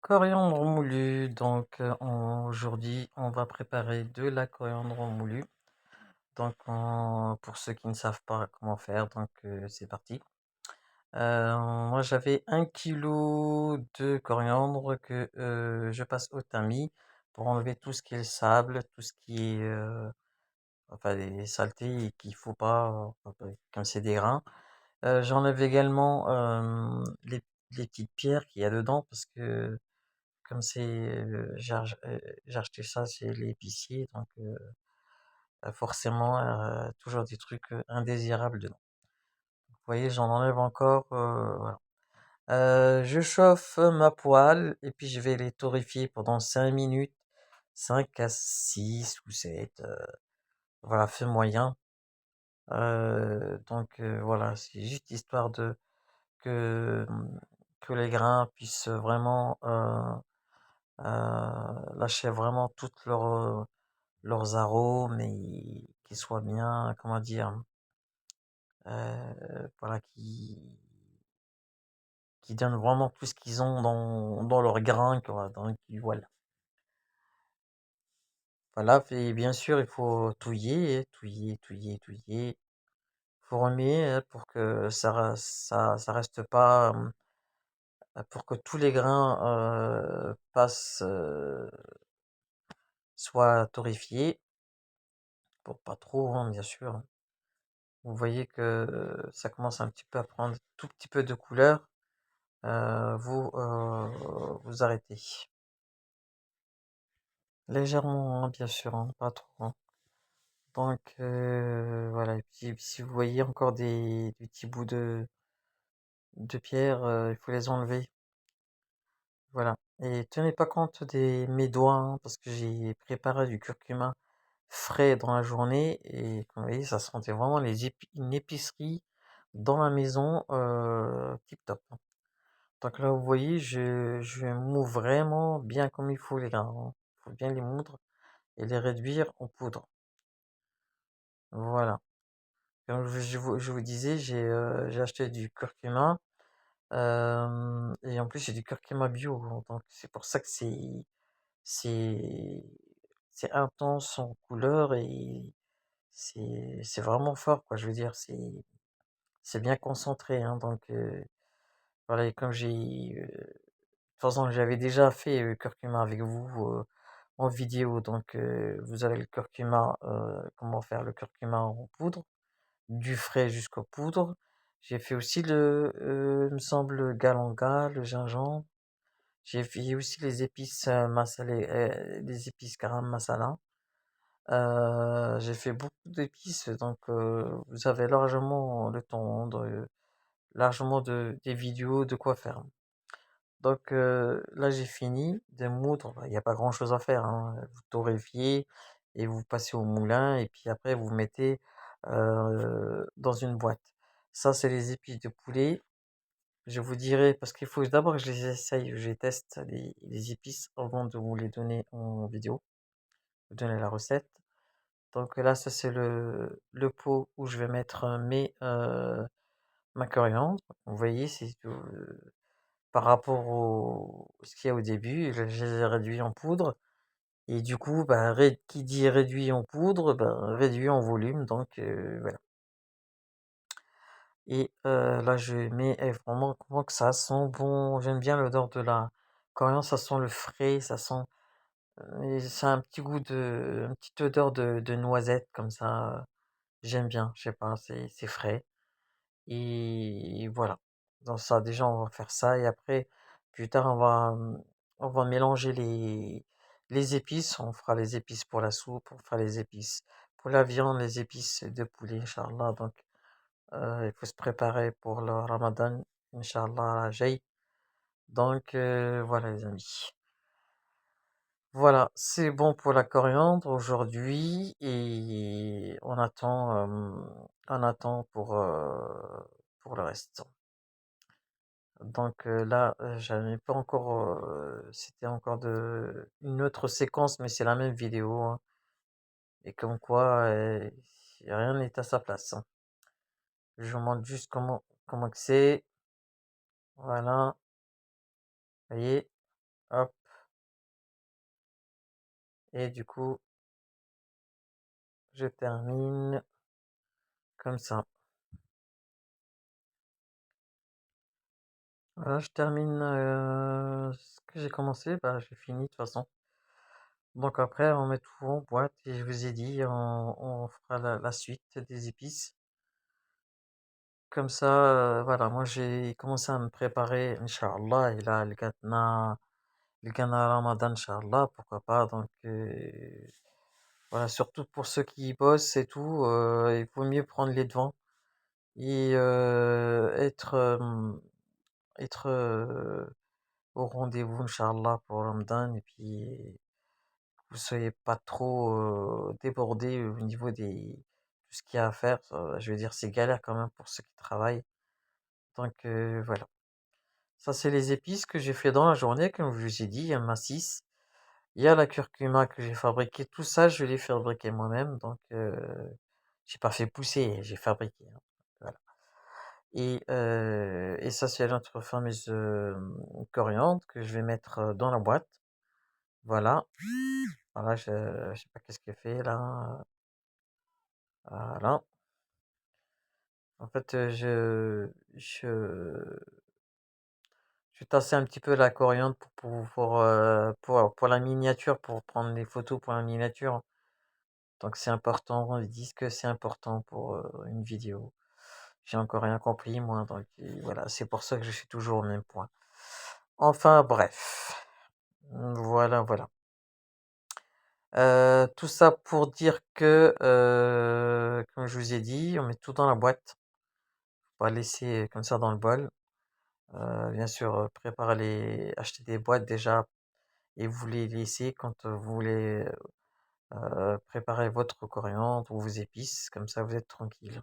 Coriandre moulu, aujourd'hui on va préparer de la coriandre moulue. Pour ceux qui ne savent pas comment faire, c'est parti. Moi j'avais 1 kilo de coriandre que je passe au tamis pour enlever tout ce qui est le sable, tout ce qui est enfin les saletés et qu'il faut pas, comme c'est des grains. J'enlève également les petites pierres qu'il y a dedans parce que comme j'ai acheté ça chez l'épicier, forcément, toujours des trucs, indésirables dedans. Vous voyez, j'en enlève encore, voilà. Je chauffe ma poêle et puis je vais les torréfier pendant 5 minutes, 5 à 6 ou 7, voilà, feu moyen. Voilà, c'est juste histoire de que, que les grains puissent vraiment, lâcher vraiment toutes leurs arômes et qu'ils soient bien, comment dire, voilà, qui donnent vraiment tout ce qu'ils ont dans leurs grains, quoi. Voilà. Voilà, et bien sûr, il faut touiller, touiller, touiller, touiller. Il faut remuer pour que ça reste pas, pour que tous les grains soient torréfiés, pour pas trop, hein, bien sûr, hein. Vous voyez que ça commence un petit peu à prendre tout petit peu de couleur. Vous arrêtez. Légèrement, hein, bien sûr, hein, pas trop, hein. Voilà. Et puis, si vous voyez encore des petits bouts de pierre, il faut les enlever. Voilà. Et tenez pas compte des mes doigts, hein, parce que j'ai préparé du curcuma frais dans la journée et comme vous voyez, ça sentait vraiment une épicerie dans la maison, tip top, hein. Donc là, vous voyez, je moue vraiment bien comme il faut les grains, hein. Il faut bien les moudre et les réduire en poudre. Voilà. Comme je vous disais, j'ai acheté du curcuma, et en plus j'ai du curcuma bio, donc c'est pour ça que c'est c'est intense en couleur et c'est vraiment fort, quoi. Je veux dire, c'est bien concentré, hein, voilà. Et comme de toute façon, j'avais déjà fait curcuma avec vous en vidéo, vous avez le curcuma, comment faire le curcuma en poudre, du frais jusqu'aux poudres. J'ai fait aussi il me semble, le galanga, le gingembre. J'ai fait aussi les épices les épices garam masala. J'ai fait beaucoup d'épices, vous avez largement le temps largement des vidéos de quoi faire. Là, j'ai fini de moudre. Il n'y a pas grand-chose à faire, hein. Vous torréfiez et vous passez au moulin et puis après vous mettez dans une boîte. Ça, c'est les épices de poulet. Je vous dirai parce qu'il faut d'abord que je les essaye, je les teste les épices avant de vous les donner en vidéo, vous donner la recette. Donc là, ça c'est le pot où je vais mettre ma coriandre. Vous voyez, c'est par rapport au ce qu'il y a au début, je les ai réduits en poudre. Et du coup, bah, qui dit réduit en poudre, bah, réduit en volume. Voilà. Et là, je mets vraiment que ça sent bon. J'aime bien l'odeur de la coriandre, ça sent le frais, ça sent. Et c'est un petit goût une petite odeur de noisette comme ça. J'aime bien, je sais pas, c'est frais. Et voilà. Donc ça, déjà, on va faire ça. Et après, plus tard, on va mélanger les épices. On fera les épices pour la soupe, on fera les épices pour la viande, les épices de poulet, Inch'Allah. Il faut se préparer pour le Ramadan, Inch'Allah, Jay. Voilà, les amis. Voilà, c'est bon pour la coriandre aujourd'hui et on attend pour le reste. Là, j'avais pas encore, c'était encore une autre séquence, mais c'est la même vidéo, hein, et comme quoi, rien n'est à sa place, hein. Je vous montre juste comment que c'est. Voilà, vous voyez, Et du coup, je termine comme ça. Voilà, je termine ce que j'ai commencé, bah, j'ai fini de toute façon. Donc après, on met tout en boîte et je vous ai dit, on fera la suite des épices. Comme ça, voilà, moi j'ai commencé à me préparer, Inch'Allah, et là, le Ghana Ramadan, Inch'Allah, pourquoi pas. Donc voilà, surtout pour ceux qui bossent et tout, il vaut mieux prendre les devants et être au rendez-vous, Inch'Allah, pour Ramadan, et puis vous soyez pas trop débordés au niveau des tout ce qu'il y a à faire. Je veux dire, c'est galère quand même pour ceux qui travaillent. Donc voilà. Ça, c'est les épices que j'ai fait dans la journée, comme je vous ai dit, il y en a 6. Il y a la curcuma que j'ai fabriquée, tout ça, je l'ai fabriqué moi-même, donc j'ai pas fait pousser, j'ai fabriqué, hein. Voilà. Et ça, c'est notre fameuse coriandre que je vais mettre dans la boîte. Voilà. Voilà, je sais pas qu'est-ce qu'elle fait là. Voilà. En fait, je tassais un petit peu la coriandre pour la miniature, pour prendre les photos pour la miniature. Donc c'est important, ils disent que c'est important pour une vidéo. J'ai encore rien compris, moi, donc voilà, c'est pour ça que je suis toujours au même point. Enfin, bref. Voilà, voilà. Tout ça pour dire que, comme je vous ai dit, on met tout dans la boîte. Faut pas laisser comme ça dans le bol. Bien sûr, acheter des boîtes déjà et vous les laissez quand vous voulez préparer votre coriandre ou vos épices. Comme ça, vous êtes tranquille.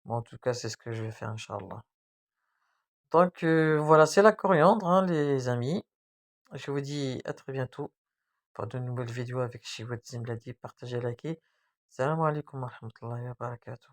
Moi, en tout cas, c'est ce que je vais faire, Inch'Allah. Donc, voilà, c'est la coriandre, hein, les amis. Je vous dis à très bientôt pour de nouvelles vidéos avec Shiwad Zimladi. Partagez, likez. Salam alaikum wa rahmatullahi wa barakatuh.